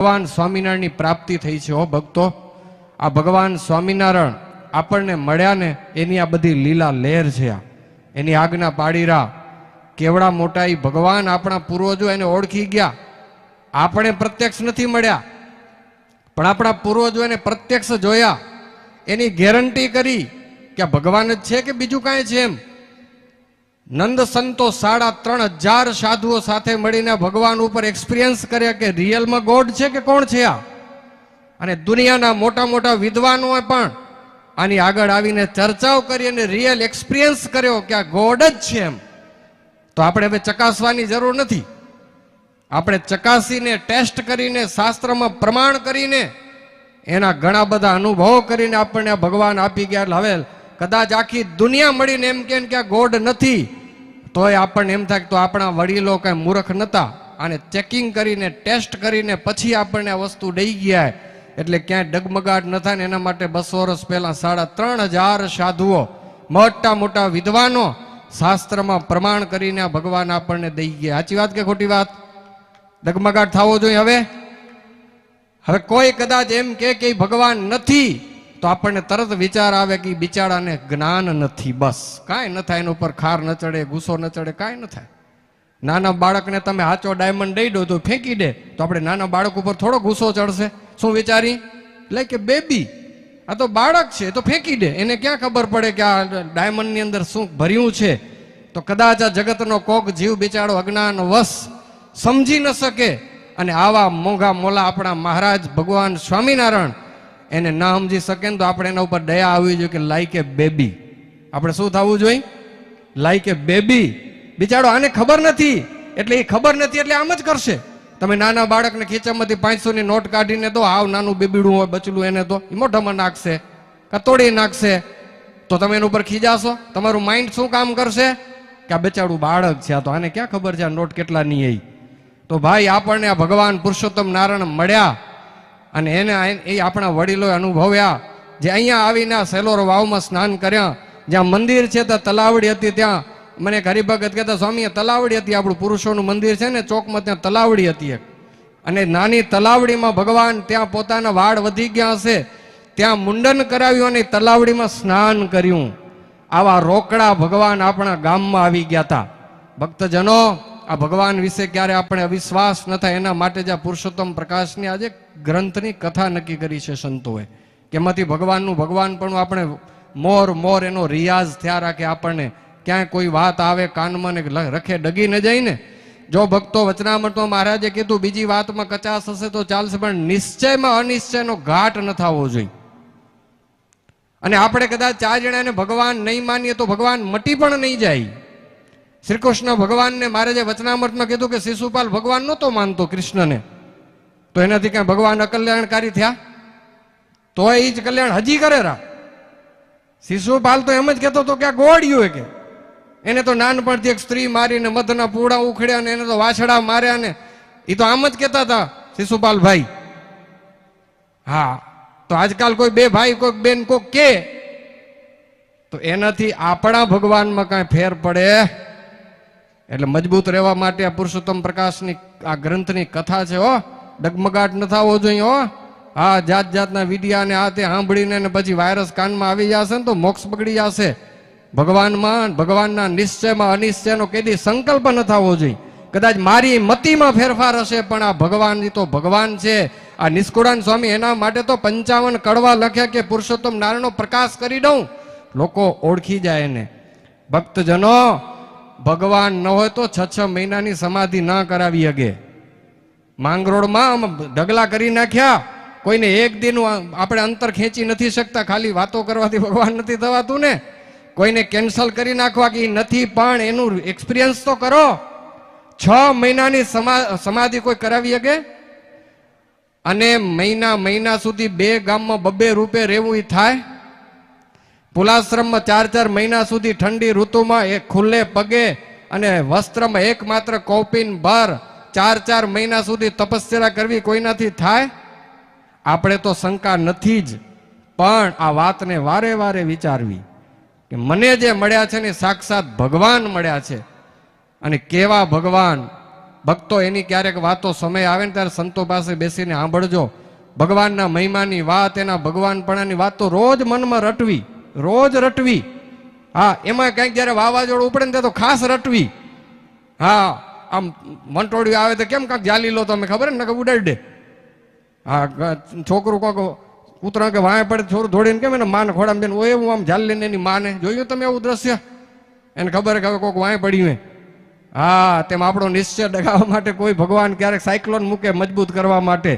ભગવાન સ્વામિનારાયણની પ્રાપ્તિ થઈ છે હો ભક્તો। આ ભગવાન સ્વામિનારાયણ આપણને મળ્યા ને એની આ બધી લીલા લહેર છે। એની આજ્ઞા પાડી રહ્યા કેવડા મોટા એ ભગવાન આપણા પૂર્વજો એને ઓળખી ગયા। આપણે પ્રત્યક્ષ નથી મળ્યા પણ આપણા પૂર્વજો એને પ્રત્યક્ષ જોયા, એની ગેરંટી કરી કે ભગવાન જ છે કે બીજું કાંઈ છે એમ। નંદ સંતો 3500 સાધુઓ સાથે મળીને ભગવાન ઉપર એક્સપિરિયન્સ કર્યા કે રિયલમાં ગોડ છે કે કોણ છે આ। અને દુનિયાના મોટા મોટા વિદ્વાનોએ પણ આની આગળ આવીને ચર્ચાઓ કરી અને રિયલ એક્સપિરિયન્સ કર્યો કે આ ગોડ જ છે એમ। તો આપણે હવે ચકાસવાની જરૂર નથી, આપણે ચકાસીને ટેસ્ટ કરીને શાસ્ત્રમાં પ્રમાણ કરીને એના ઘણા બધા અનુભવો કરીને આપણને આ ભગવાન આપી ગયા। એટલે હવે કદાચ આખી દુનિયા મળીને એમ કે આ ગોડ નથી તોય આપણને એમ થાય તો આપણા વડીલો કઈ મૂર્ખ નતા, આને ચેકિંગ કરીને ટેસ્ટ કરીને પછી આપણને આ વસ્તુ દઈ ગયા। એટલે ક્યાંય ડગમગાટ ન થાય ને એના માટે 200 વર્ષ પહેલા 3500 સાધુઓ મોટા મોટા વિદ્વાનો શાસ્ત્રમાં પ્રમાણ કરીને આ ભગવાન આપણને દઈ ગયા। સાચી વાત કે ખોટી વાત? ડગમગાટ થવો જોઈએ। હવે કોઈ કદાચ એમ કે ભગવાન નથી તો આપણને તરત વિચાર આવે કે બિચારાને જ્ઞાન નથી, બસ કાંઈ ન થાય, એના ઉપર ખાર ન ચડે, ગુસ્સો ન ચડે, કાંઈ ન થાય। નાના બાળકને તમે હાચો ડાયમંડ દઈ દો તો ફેંકી દે તો આપણે નાના બાળક ઉપર થોડો ગુસ્સો ચડશે? શું વિચારી એટલે કે બેબી આ તો બાળક છે તો ફેંકી દે, એને ક્યાં ખબર પડે કે આ ડાયમંડની અંદર શું ભર્યું છે। તો કદાચ આ જગતનો કોક જીવ બિચારો અજ્ઞાન વશ સમજી ન શકે અને આવા મોંઘા મોલા આપણા મહારાજ ભગવાન સ્વામિનારાયણ એને ના સમજી શકે ને તો આપણે એના ઉપર દયા આવવી જોઈએ કે લાઈક એ બેબી, આપણે શું થવું જોઈએ? લાઈક એ બેબી। બિચારો આને ખબર નથી એટલે એ ખબર નથી એટલે આમ જ કરશે। તમે નાના બાળકને ખીચામાંથી 500 ની નોટ કાઢીને તો આવ નાનું બેબીડું હોય બચલું એને તો એ મોઢામાં નાખશે કાં તોડી નાખશે, તો તમે એના ઉપર ખીજાશો? તમારું માઇન્ડ શું કામ કરશે કે આ બેચારું બાળક છે, આ તો આને ક્યાં ખબર છે આ નોટ કેટલા ની એ। તો ભાઈ આપણને આ ભગવાન પુરુષોત્તમ નારાયણ મળ્યા અને એને એ આપણા વડીલોએ અનુભવ્યા। જે અહીંયા આવીને સેલોર વાવમાં સ્નાન કર્યા, જ્યાં મંદિર છે ત્યાં તલાવડી હતી, ત્યાં મને એક હરિભગત કહેતા સ્વામી તલાવડી હતી, આપણું પુરુષોનું મંદિર છે ને ચોકમાં ત્યાં તલાવડી હતી એક, અને નાની તલાવડીમાં ભગવાન ત્યાં પોતાના વાળ વધી ગયા હશે ત્યાં મુંડન કરાવ્યું અને તલાવડીમાં સ્નાન કર્યું। આવા રોકડા ભગવાન આપણા ગામમાં આવી ગયા હતા। ભક્તજનો આ ભગવાન વિશે ક્યારે આપણે અવિશ્વાસ ન થાય એના માટે જ આ પુરુષોત્તમ પ્રકાશની આજે ગ્રંથની કથા નક્કી કરી છે સંતોએ કે એમાંથી ભગવાન પણ આપણે મોર એનો રિયાઝ થયા રાખે, આપણને ક્યાંય કોઈ વાત આવે કાનમાં ને રખે ડગી ન જાય ને। જો ભક્તો વચનામૃતમાં મહારાજે કીધું બીજી વાતમાં કચાશ હશે તો ચાલશે પણ નિશ્ચયમાં અનિશ્ચયનો ઘાટ ન થવો જોઈએ। અને આપણે કદાચ 4 જણાને ભગવાન નહીં માનીએ તો ભગવાન મટી પણ નહીં જાય। શ્રી કૃષ્ણ ભગવાનને મહારાજે વચનામૃતમાં કીધું કે શિશુપાલ ભગવાન નહોતો માનતો કૃષ્ણને, તો એનાથી ક્યાં ભગવાન અકલ્યાણકારી થયા? તો એ જ કલ્યાણ હજી કરે રા। શિશુપાલ તો એમ જ કહેતો હતો કે આ ગોળ્યું કે એને તો નાનપણથી એક સ્ત્રી મારીને મધના પૂડા ઉખડ્યા ને એને તો વાછડા માર્યા ને એ તો આમ જ કહેતા હતા શિશુપાલ ભાઈ। હા, તો આજકાલ કોઈ બે ભાઈ કોઈ બેન કોઈ કે તો એનાથી આપણા ભગવાનમાં કાંઈ ફેર પડે? એટલે મજબૂત રહેવા માટે આ પુરુષોત્તમ પ્રકાશની આ ગ્રંથની કથા છે હો, ડગમગાટ ન થવો જોઈએ હો। હા, જાતના વિડિયા ને આ તે સાંભળીને પછી વાયરસ કાનમાં આવી જશે ને તો મોક્ષ બગડી જશે। ભગવાનના નિશ્ચયમાં અનિશ્ચયનો કેદી સંકલ્પ ન થવો જોઈએ। કદાચ મારી મતિમાં ફેરફાર હશે પણ આ ભગવાન તો ભગવાન છે। આ નિષ્કુળાન સ્વામી એના માટે તો 55 કડવા લખ્યા કે પુરુષોત્તમ નારાયણનો પ્રકાશ કરી દઉં, લોકો ઓળખી જાય એને। ભક્તજનો ભગવાન ન હોય તો 6 મહિનાની સમાધિ ના કરાવી શકે। માંગરોળમાં ઢગલા કરી નાખ્યા, કોઈને એક દિન આપણે અંતર ખેંચી નથી શકતા, ખાલી વાતો કરવાથી ભગવાન નથી થવાતું ને। કોઈને કેન્સલ કરી નાખવા કે નથી પણ એનું એક્સપિરિયન્સ તો કરો। 6 મહિનાની સમાધિ કોઈ કરાવી શકે? અને મહિના સુધી 2 ગામમાં 2 રૂપે રહેવું એ થાય? પુલાશ્રમમાં 4 મહિના સુધી ઠંડી ઋતુમાં એક ખુલ્લે પગે અને વસ્ત્રમાં એકમાત્ર કૌપીન ભર 4 મહિના સુધી તપસ્યા કરવી કોઈનાથી થાય? આપણે તો શંકા નથી જ, પણ આ વાતને વારે વારે વિચારવી કે મને જે મળ્યા છે ને સાક્ષાત ભગવાન મળ્યા છે। અને કેવા ભગવાન ભક્તો એની ક્યારેક વાતો સમય આવે ને ત્યારે સંતો પાસે બેસીને સાંભળજો. ભગવાનના મહિમાની વાત, એના ભગવાનપણાની વાત તો રોજ મનમાં રટવી, રોજ રટવી. હા, એમાં કંઈક જયારે વાવાઝોડું ઉપડે ને ત્યારે તો ખાસ રટવી. હા, આમ વંટોળિયું આવે તો કેમ કાંક જાલી લો તમે, ખબર ને કે ઉડાડી દે. હા, છોકરું કોક કૂતરા કે વાંય પડે છોરું ધોડીને કેમ એને માને ખોડામાં બેન એવું આમ જાલી લઈને એની માને જોયું તમે એવું દ્રશ્ય? એને ખબર કે હવે કોઈક વાંય પડ્યું. હા, તેમ આપણો નિશ્ચય ડગાવવા માટે કોઈ ભગવાન ક્યારેક સાયક્લોન મૂકે મજબૂત કરવા માટે,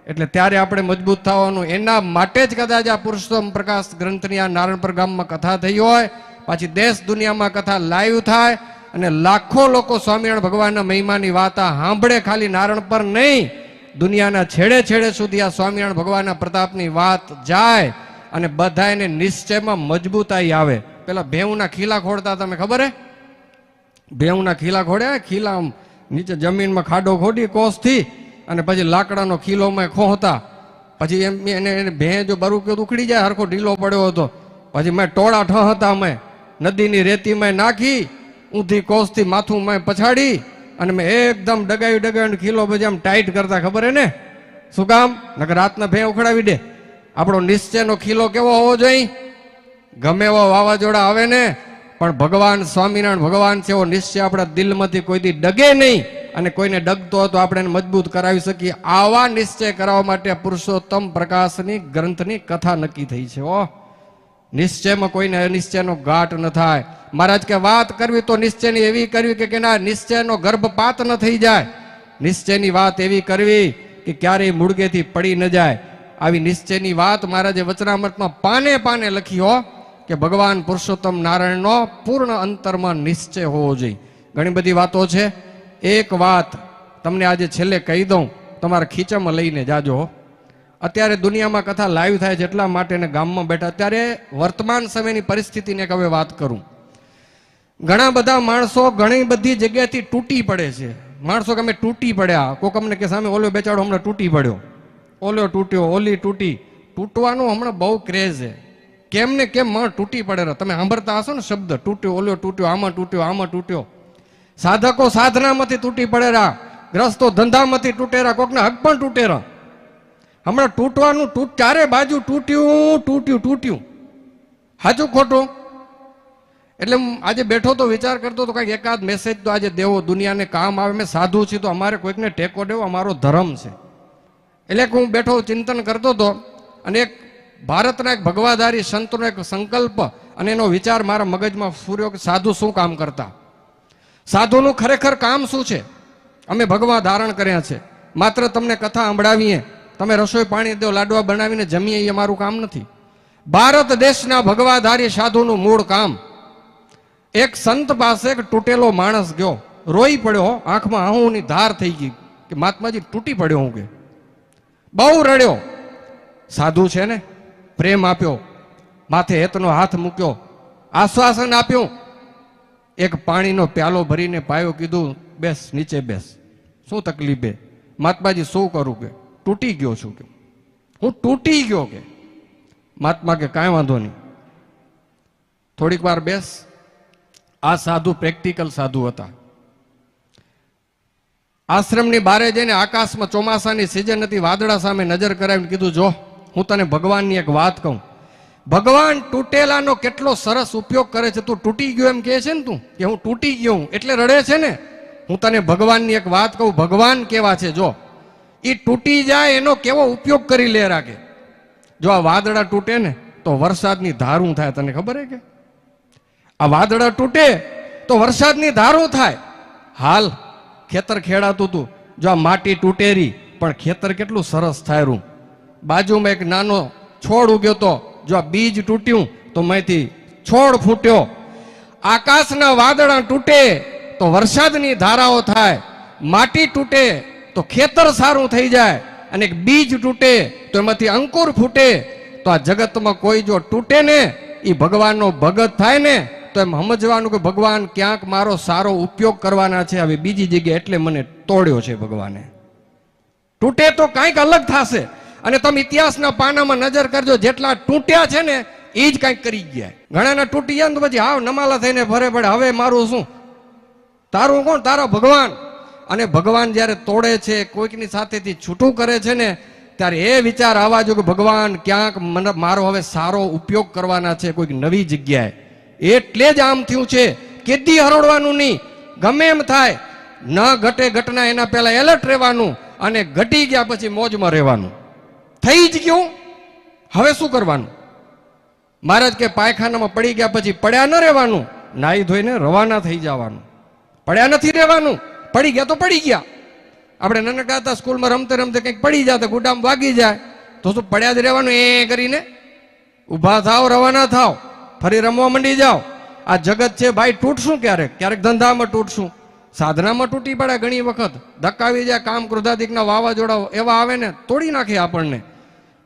એટલે ત્યારે આપણે મજબૂત થવાનું. એના માટે જ કદાચ આ પુરુષોત્તમ પ્રકાશ ગ્રંથની આ નારણપર ગામમાં કથા થઈ હોય, પાછી દેશ દુનિયામાં કથા લાઈવ થાય અને લાખો લોકો સ્વામિનારાયણ ભગવાનના મહિમાની વાત સાંભળે. ખાલી નારણ પર નહીં, દુનિયાના છેડે છેડે સુધી આ સ્વામિનારાયણ ભગવાનના પ્રતાપની વાત જાય અને બધા એને નિશ્ચયમાં મજબૂતાઈ આવે. પેલા ભેઉના ખીલા ખોડતા તમે ખબર હે? ભેઉના ખીલા ખોડ્યા, ખીલા નીચે જમીનમાં ખાડો ખોડી કોસથી અને પછી લાકડાનો ખીલોમાં ખોહતા. પછી એમ એને ભે જો બરું કે ઉખડી જાય, હરખો ઢીલો પડ્યો હતો. પછી મેં ટોળા ઠહતા, અમે નદીની રેતીમાં નાખી, ઊંધી કોસથી માથું મેં પછાડી અને મેં એકદમ ડગાવી ખીલો પછી આમ ટાઈટ કરતા. ખબર હે ને શું કામ? નકર રાતના ભે ઉખડાવી દે. આપણો નિશ્ચયનો ખીલો કેવો હોવો જોઈએ? ગમે એવો વાવાઝોડા આવે ને પણ ભગવાન સ્વામિનારાયણ ભગવાન છે એવો નિશ્ચય આપણા દિલમાંથી કોઈ દી ડગે નહીં, અને કોઈને ડગતો હોય તો આપણે એને મજબૂત કરાવી શકીએ. આવા નિશ્ચય કરાવવા માટે પુરુષોત્તમ પ્રકાશની ગ્રંથની કથા નક્કી થઈ છે. નિશ્ચયમાં કોઈને અનિશ્ચયનો ગાંઠ ન થાય. મહારાજ કે વાત કરવી તો નિશ્ચયની એવી કરવી કે ના નિશ્ચયનો ગર્ભપાત ન થઈ જાય. નિશ્ચયની વાત એવી કરવી કે ક્યારેય મૂળગેથી પડી ન જાય. આવી નિશ્ચયની વાત મહારાજે વચનામૃતમાં પાને પાને લખી હો કે ભગવાન પુરુષોત્તમ નારાયણનો પૂર્ણ અંતરમાં નિશ્ચય હોવો જોઈએ. ઘણી બધી વાતો છે. એક વાત તમને આજે છેલ્લે કહી દઉં, તમારા ખીચામાં લઈને જાજો. અત્યારે દુનિયામાં કથા લાઈવ થાય છે એટલા માટે ને ગામમાં બેઠા. અત્યારે વર્તમાન સમયની પરિસ્થિતિને હવે વાત કરું. ઘણા બધા માણસો ઘણી બધી જગ્યાથી તૂટી પડે છે. માણસો ગમે તૂટી પડ્યા, કોક અમને કે સામે ઓલો બેચાડો હમણાં તૂટી પડ્યો, ઓલો તૂટ્યો, ઓલી તૂટી. તૂટવાનું હમણાં બહુ ક્રેઝ છે. કેમ ને કેમ તૂટી પડે. તમે સાંભળતા હશો ને શબ્દ તૂટ્યો, ઓલો તૂટ્યો, આમાં તૂટ્યો, આમાં તૂટ્યો. સાધકો સાધનામાંથી તૂટી પડેરા, ગ્રસ્તો ધંધામાંથી તૂટેરા, કોકના હક પણ તૂટેરા. હમણાં તૂટવાનું ચારે બાજુ તૂટ્યું તૂટ્યું તૂટ્યું. સાચું ખોટું? એટલે આજે બેઠો તો વિચાર કરતો તો કંઈક એકાદ મેસેજ તો આજે દેવો, દુનિયાને કામ આવે. મેં સાધુ છે તો અમારે કોઈકને ટેકો દેવો અમારો ધર્મ છે. એટલે હું બેઠો ચિંતન કરતો હતો અને એક ભારતના એક ભગવાધારી સંતનો એક સંકલ્પ અને એનો વિચાર મારા મગજમાં ફૂર્યો કે સાધુ શું કામ કરતા, સાધુનું ખરેખર કામ શું છે. અમે ભગવા ધારણ કર્યા છે, માત્ર તમને કથા સંભળાવીએ, તમે રસોઈ પાણી દો, લાડવા બનાવીને જમીએ, એ અમારું કામ નથી. ભારત દેશના ભગવાધારી સાધુનું મૂળ કામ. એક સંત પાસે એક તૂટેલો માણસ ગયો, રોઈ પડ્યો, આંખમાં આંસુની ધાર થઈ ગઈ કે મહાત્માજી તૂટી પડ્યો હું કે. બહુ રડ્યો. સાધુ છે ને પ્રેમ આપ્યો, માથે હેતનો હાથ મૂક્યો, આશ્વાસન આપ્યું, એક પાણીનો પ્યાલો ભરીને પાયો, કીધું બેસ, નીચે બેસ, શું તકલીફ? મહાત્માજી શું કરું કે તૂટી ગયો છું કે હું તૂટી ગયો કે. મહાત્મા કે કાંઈ વાંધો નહીં, થોડીક વાર બેસ. આ સાધુ પ્રેક્ટિકલ સાધુ હતા. આશ્રમની બારે જઈને આકાશમાં ચોમાસાની સિઝન હતી, વાદળા સામે નજર કરાવીને કીધું જો હું તને ભગવાનની એક વાત કહું. ભગવાન તૂટેલાનો કેટલો સરસ ઉપયોગ કરે છે. તું તૂટી ગયો એમ કહે છે ને તું કે હું તૂટી ગયો હું એટલે રડે છે ને. હું તને ભગવાનની એક વાત કહું. ભગવાન કેવા છે જો, એ તૂટી જાય એનો કેવો ઉપયોગ કરી લે રાખે. જો આ વાદળા તૂટે ને તો વરસાદની ધારું થાય. તને ખબર હે કે આ વાદળા તૂટે તો વરસાદની ધારું થાય. હાલ ખેતર ખેડાતું હતું, જો આ માટી તૂટેરી પણ ખેતર કેટલું સરસ થાયરું. બાજુમાં એક નાનો છોડ ઉગ્યો તો, જો આ બીજ તૂટ્યું તો માંથી છોડ ફૂટ્યો. આકાશના વાદળા તૂટે તો વરસાદની ધારાઓ થાય, માટી તૂટે તો ખેતર સારું થઈ જાય, અને એક બીજ તૂટે તો એમાંથી અંકુર ફૂટે. તો આ જગતમાં કોઈ જો તૂટે ને એ ભગવાનનો ભગત થાય ને તો એમ સમજવાનું કે ભગવાન ક્યાંક મારો સારો ઉપયોગ કરવાના છે. હવે બીજી જગ્યાએ એટલે મને તોડ્યો છે ભગવાને. તૂટે તો કાંઈક અલગ થશે. અને તમે ઇતિહાસના પાનામાં નજર કરજો, જેટલા તૂટ્યા છે ને એ જ કાંઈક કરી ગયા. ઘણાના તૂટી ગયા તો પછી હાવ નમાલા થઈને ફરે પડે. હવે મારું શું? તારું કોણ? તારા ભગવાન. અને ભગવાન જ્યારે તોડે છે, કોઈકની સાથેથી છૂટું કરે છે ને, ત્યારે એ વિચાર આવવા જો કે ભગવાન ક્યાંક મારો હવે સારો ઉપયોગ કરવાના છે કોઈક નવી જગ્યાએ. એટલે જ આમ થયું છે. કેદી હરોડવાનું નહીં, ગમે એમ થાય, ન ઘટે ઘટના એના પહેલા એલર્ટ રહેવાનું, અને ઘટી ગયા પછી મોજમાં રહેવાનું. થઈ જ ગયું, હવે શું કરવાનું? મહારાજ કે પાયખાનામાં પડી ગયા પછી પડ્યા ન રહેવાનું, નાહી ધોઈને રવાના થઈ જવાનું. પડ્યા નથી રહેવાનું, પડી ગયા તો પડી ગયા. આપણે નાનકડા હતા સ્કૂલમાં રમતે રમતે કંઈક પડી જાય તો ગુડામ વાગી જાય, તો શું પડ્યા જ રહેવાનું? એ કરીને ઊભા થાવ, રવાના થાવ, ફરી રમવા માંડી જાઓ. આ જગત છે ભાઈ, તૂટશું ક્યારેક, ક્યારેક ધંધામાં તૂટશું, સાધનામાં તૂટી પડે, ઘણી વખત ધક્કાવી જાય, કામ ક્રોધાદિકના વાવાઝોડા એવા આવે ને તોડી નાખે આપણને.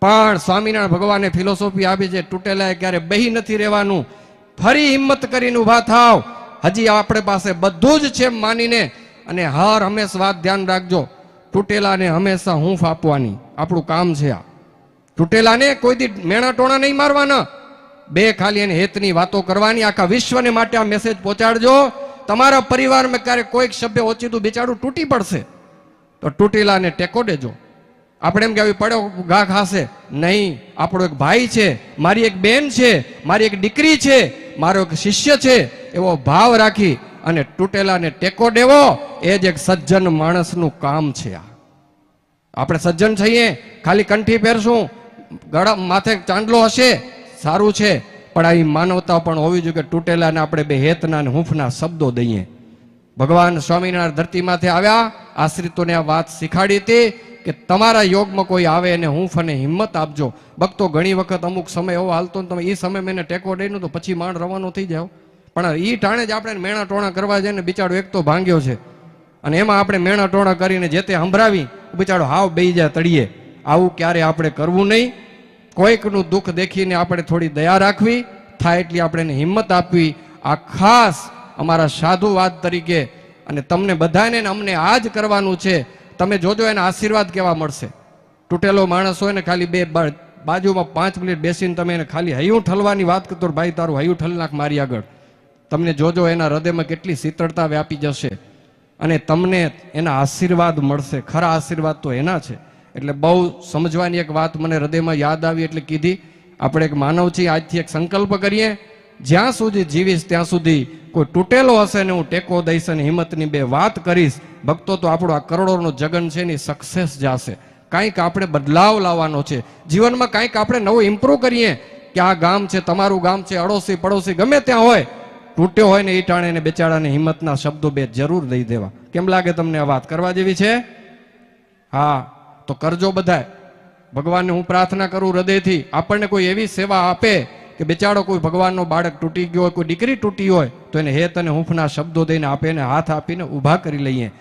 પણ સ્વામિનારાયણ ભગવાને ફિલોસોફી આપી છે, તૂટેલા ક્યારે બેહી નથી રહેવાનું, ફરી હિંમત કરીને ઊભા થાવ. હજી આપણે પાસે બધું જ છે માનીને, અને હર હંમેશ વાત ધ્યાન રાખજો, તૂટેલાને હંમેશા હૂંફ આપવાની આપણું કામ છે. આ તૂટેલાને કોઈ દી મેણા ટોણા નહીં મારવાના, બે ખાલી એને હેતની વાતો કરવાની. આખા વિશ્વને માટે આ મેસેજ પહોંચાડજો. તમારા પરિવારમાં ક્યારેક કોઈક સભ્ય ઓછીતું બિચારું તૂટી પડશે તો તૂટેલાને ટેકો દેજો. આપણે એમ કે પડ્યો ઘા ખાશે નહીં, આપણો એક ભાઈ છે, મારી એક બેન છે, મારી એક દીકરી છે, મારો એક શિષ્ય છે, એવો ભાવ રાખી અને તૂટેલાને ટેકો દેવો, એ જ એક સજ્જન માણસનું કામ છે. આપણે સજ્જન છીએ, ખાલી કંઠી પહેરશું, ગળા માથે ચાંદલો હશે, સારું છે, પણ આવી માનવતા પણ હોવી જોઈએ કે તૂટેલાને આપણે બે હેતના અને હૂંફના શબ્દો દઈએ. ભગવાન સ્વામિનારાયણ ધરતીમાંથી આવ્યા, આશ્રિતોને આ વાત શીખાડી હતી કે તમારા યોગમાં કોઈ આવે એને હૂંફ અને હિંમત આપજો. ભક્તો ઘણી વખત અમુક સમય એવો હાલતો ને તમે એ સમય મેં ટેકો દઈને તો પછી માંડ રવાનો થઈ જાવ, પણ એ ટાણે જ આપણે મેણા ટોણા કરવા જાય ને બિચારો એક તો ભાંગ્યો છે, અને એમાં આપણે મેણા ટોણા કરીને જે તે સંભળાવી બિચારો હાવ બેહી જાય તળીએ. આવું ક્યારે આપણે કરવું નહીં. કોઈકનું દુઃખ દેખીને આપણે થોડી દયા રાખવી, થાય એટલી આપણે એને હિંમત આપવી. આ ખાસ અમારા સાધુવાદ તરીકે, અને તમને બધાને અમને આ જ કરવાનું છે. તમે જોજો એના આશીર્વાદ કેવા મળશે. તૂટેલો માણસ હોય ને ખાલી બે બાજુમાં 5 મિનિટ બેસીને તમે એને ખાલી હૈયું ઠલવાની વાત કરતો, ભાઈ તારું હૈયું ઠલ નાખ મારી આગળ, તમને જોજો એના હૃદયમાં કેટલી શીતળતા વ્યાપી જશે, અને તમને એના આશીર્વાદ મળશે. ખરા આશીર્વાદ તો એના છે. એટલે બહુ સમજવાની એક વાત મને હૃદયમાં યાદ આવી એટલે કીધી. આપણે એક માનવ છીએ, આજથી એક સંકલ્પ કરીએ, જ્યાં સુધી જીવીશ ત્યાં સુધી કોઈ તૂટેલો હશે ને હું ટેકો દઈશ અને હિંમતની બે વાત કરીશ. ભક્તો તો આપણો આ કરોડોનો જગન છે એની સક્સેસ જશે. કાંઈક આપણે બદલાવ લાવવાનો છે જીવનમાં, કાંઈક આપણે નવું ઇમ્પ્રૂવ કરીએ કે આ ગામ છે, તમારું ગામ છે, અડોશી પડોશી ગમે ત્યાં હોય, તૂટ્યો હોય ને એ ટાણે એને બેચારાને હિંમતના શબ્દો બે જરૂર દઈ દેવા. કેમ લાગે તમને આ વાત કરવા જેવી છે? હા, તો કરજો બધાય. ભગવાનને હું પ્રાર્થના કરું હૃદયથી, આપણને કોઈ એવી સેવા આપે કે બેચારો કોઈ ભગવાનનો બાળક તૂટી ગયો હોય, કોઈ દીકરી તૂટી હોય, તો એને હેત અને હૂંફના શબ્દો દઈને આપે, એને હાથ આપીને ઊભા કરી લઈએ.